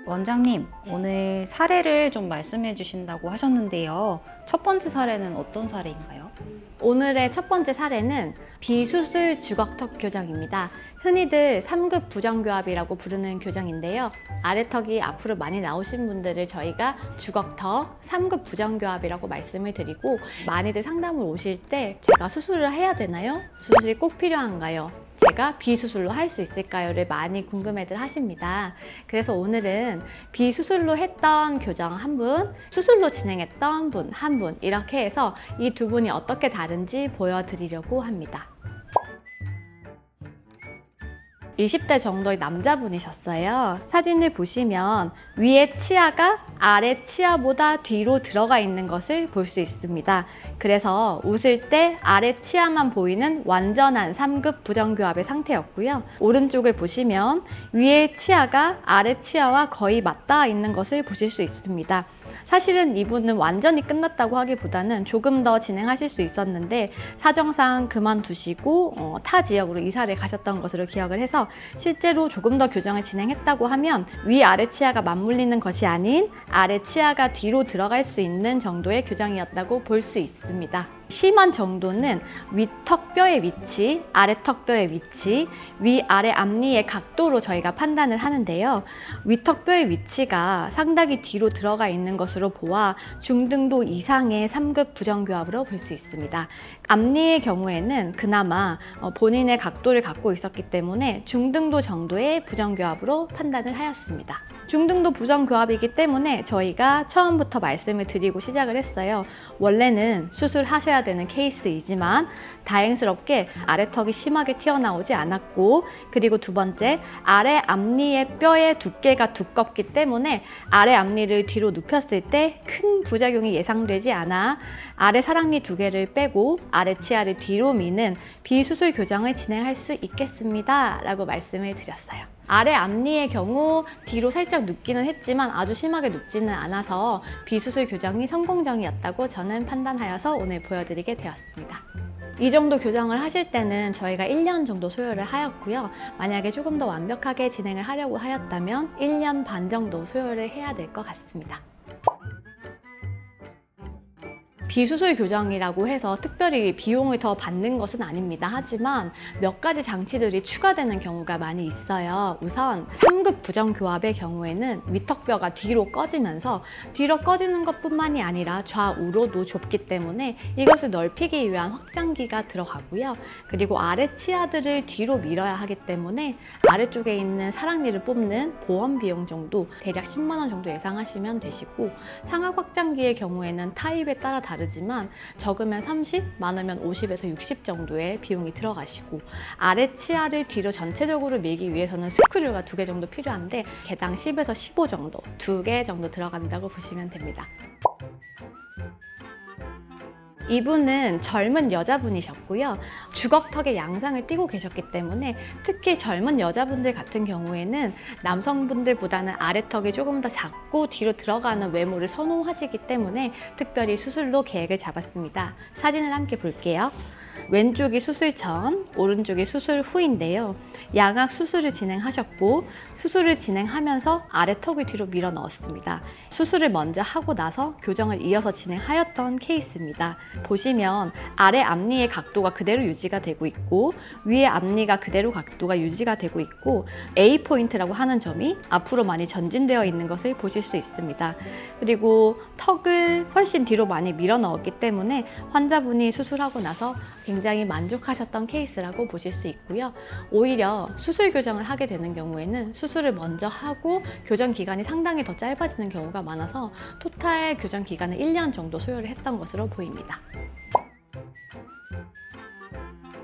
원장님, 오늘 사례를 좀 말씀해 주신다고 하셨는데요. 첫 번째 사례는 어떤 사례인가요? 오늘의 첫 번째 사례는 비수술 주걱턱 교정입니다. 흔히들 3급 부정교합이라고 부르는 교정인데요. 아래턱이 앞으로 많이 나오신 분들을 저희가 주걱턱 3급 부정교합이라고 말씀을 드리고, 많이들 상담을 오실 때 제가 수술을 해야 되나요? 수술이 꼭 필요한가요? 제가 비수술로 할 수 있을까요?를 많이 궁금해들 하십니다. 그래서 오늘은 비수술로 했던 교정 한 분, 수술로 진행했던 분 한 분, 이렇게 해서 이 두 분이 어떻게 다른지 보여드리려고 합니다. 20대 정도의 남자분이셨어요. 사진을 보시면 위에 치아가 아래 치아보다 뒤로 들어가 있는 것을 볼 수 있습니다. 그래서 웃을 때 아래 치아만 보이는 완전한 3급 부정교합의 상태였고요. 오른쪽을 보시면 위에 치아가 아래 치아와 거의 맞닿아 있는 것을 보실 수 있습니다. 사실은 이분은 완전히 끝났다고 하기보다는 조금 더 진행하실 수 있었는데 사정상 그만두시고 타 지역으로 이사를 가셨던 것으로 기억을 해서, 실제로 조금 더 교정을 진행했다고 하면 위아래 치아가 맞물리는 것이 아닌 아래 치아가 뒤로 들어갈 수 있는 정도의 교정이었다고 볼 수 있습니다. 심한 정도는 위턱뼈의 위치, 아래턱뼈의 위치, 위아래 앞니의 각도로 저희가 판단을 하는데요. 위턱뼈의 위치가 상당히 뒤로 들어가 있는 것으로 보아 중등도 이상의 3급 부정교합으로 볼 수 있습니다. 앞니의 경우에는 그나마 본인의 각도를 갖고 있었기 때문에 중등도 정도의 부정교합으로 판단을 하였습니다. 중등도 부정교합이기 때문에 저희가 처음부터 말씀을 드리고 시작을 했어요. 원래는 수술하셔야 되는 케이스이지만 다행스럽게 아래턱이 심하게 튀어나오지 않았고, 그리고 두 번째, 아래 앞니의 뼈의 두께가 두껍기 때문에 아래 앞니를 뒤로 눕혔을 때 큰 부작용이 예상되지 않아 아래 사랑니 두 개를 빼고 아래 치아를 뒤로 미는 비수술 교정을 진행할 수 있겠습니다 라고 말씀을 드렸어요. 아래 앞니의 경우 뒤로 살짝 눕기는 했지만 아주 심하게 눕지는 않아서 비수술 교정이 성공적이었다고 저는 판단하여서 오늘 보여드리게 되었습니다. 이 정도 교정을 하실 때는 저희가 1년 정도 소요를 하였고요. 만약에 조금 더 완벽하게 진행을 하려고 하였다면 1년 반 정도 소요를 해야 될 것 같습니다. 비수술 교정이라고 해서 특별히 비용을 더 받는 것은 아닙니다. 하지만 몇 가지 장치들이 추가되는 경우가 많이 있어요. 우선 3급 부정교합의 경우에는 위턱뼈가 뒤로 꺼지면서 뒤로 꺼지는 것뿐만이 아니라 좌우로도 좁기 때문에 이것을 넓히기 위한 확장기가 들어가고요. 그리고 아래 치아들을 뒤로 밀어야 하기 때문에 아래쪽에 있는 사랑니를 뽑는 보험 비용 정도 대략 10만 원 정도 예상하시면 되시고, 상악 확장기의 경우에는 타입에 따라 다르지만 적으면 30, 많으면 50에서 60 정도의 비용이 들어가시고, 아래 치아를 뒤로 전체적으로 밀기 위해서는 스크류가 2개 정도 필요한데 개당 10에서 15 정도, 2개 정도 들어간다고 보시면 됩니다. 이분은 젊은 여자분이셨고요. 주걱턱의 양상을 띠고 계셨기 때문에 특히 젊은 여자분들 같은 경우에는 남성분들보다는 아래턱이 조금 더 작고 뒤로 들어가는 외모를 선호하시기 때문에 특별히 수술로 계획을 잡았습니다. 사진을 함께 볼게요. 왼쪽이 수술 전, 오른쪽이 수술 후인데요. 양악 수술을 진행하셨고 수술을 진행하면서 아래턱을 뒤로 밀어 넣었습니다. 수술을 먼저 하고 나서 교정을 이어서 진행하였던 케이스입니다. 보시면 아래 앞니의 각도가 그대로 유지가 되고 있고 위의 앞니가 그대로 각도가 유지가 되고 있고 A포인트라고 하는 점이 앞으로 많이 전진되어 있는 것을 보실 수 있습니다. 그리고 턱을 훨씬 뒤로 많이 밀어 넣었기 때문에 환자분이 수술하고 나서 굉장히 만족하셨던 케이스라고 보실 수 있고요. 오히려 수술 교정을 하게 되는 경우에는 수술을 먼저 하고 교정 기간이 상당히 더 짧아지는 경우가 많아서 토탈 교정 기간은 1년 정도 소요를 했던 것으로 보입니다.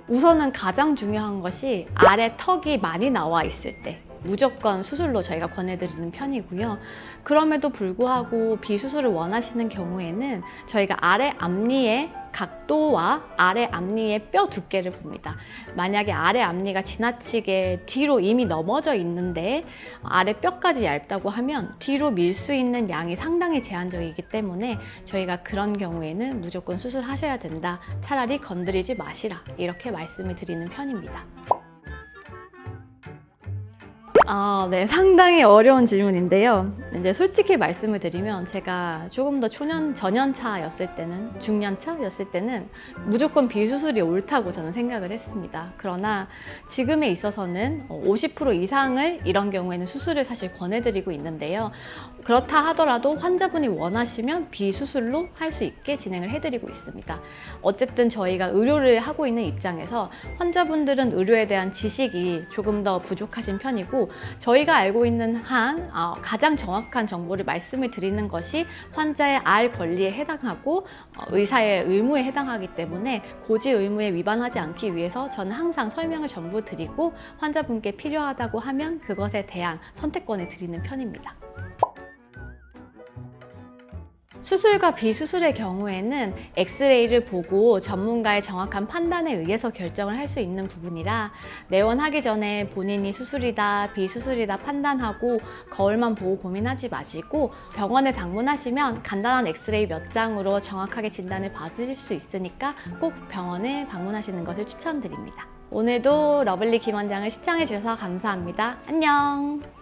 우선은 가장 중요한 것이 아래 턱이 많이 나와 있을 때 무조건 수술로 저희가 권해드리는 편이고요. 그럼에도 불구하고 비수술을 원하시는 경우에는 저희가 아래 앞니의 각도와 아래 앞니의 뼈 두께를 봅니다. 만약에 아래 앞니가 지나치게 뒤로 이미 넘어져 있는데 아래 뼈까지 얇다고 하면 뒤로 밀 수 있는 양이 상당히 제한적이기 때문에 저희가 그런 경우에는 무조건 수술하셔야 된다, 차라리 건드리지 마시라, 이렇게 말씀을 드리는 편입니다. 네, 상당히 어려운 질문인데요. 이제 솔직히 말씀을 드리면 제가 조금 더 전연차였을 때는, 중년차였을 때는 무조건 비수술이 옳다고 저는 생각을 했습니다. 그러나 지금에 있어서는 50% 이상을 이런 경우에는 수술을 사실 권해드리고 있는데요. 그렇다 하더라도 환자분이 원하시면 비수술로 할 수 있게 진행을 해드리고 있습니다. 어쨌든 저희가 의료를 하고 있는 입장에서 환자분들은 의료에 대한 지식이 조금 더 부족하신 편이고, 저희가 알고 있는 한 가장 정확한 정보를 말씀을 드리는 것이 환자의 알 권리에 해당하고 의사의 의무에 해당하기 때문에 고지 의무에 위반하지 않기 위해서 저는 항상 설명을 전부 드리고 환자분께 필요하다고 하면 그것에 대한 선택권을 드리는 편입니다. 수술과 비수술의 경우에는 엑스레이를 보고 전문가의 정확한 판단에 의해서 결정을 할 수 있는 부분이라 내원하기 전에 본인이 수술이다 비수술이다 판단하고 거울만 보고 고민하지 마시고 병원에 방문하시면 간단한 엑스레이 몇 장으로 정확하게 진단을 받으실 수 있으니까 꼭 병원을 방문하시는 것을 추천드립니다. 오늘도 러블리 김 원장을 시청해 주셔서 감사합니다. 안녕!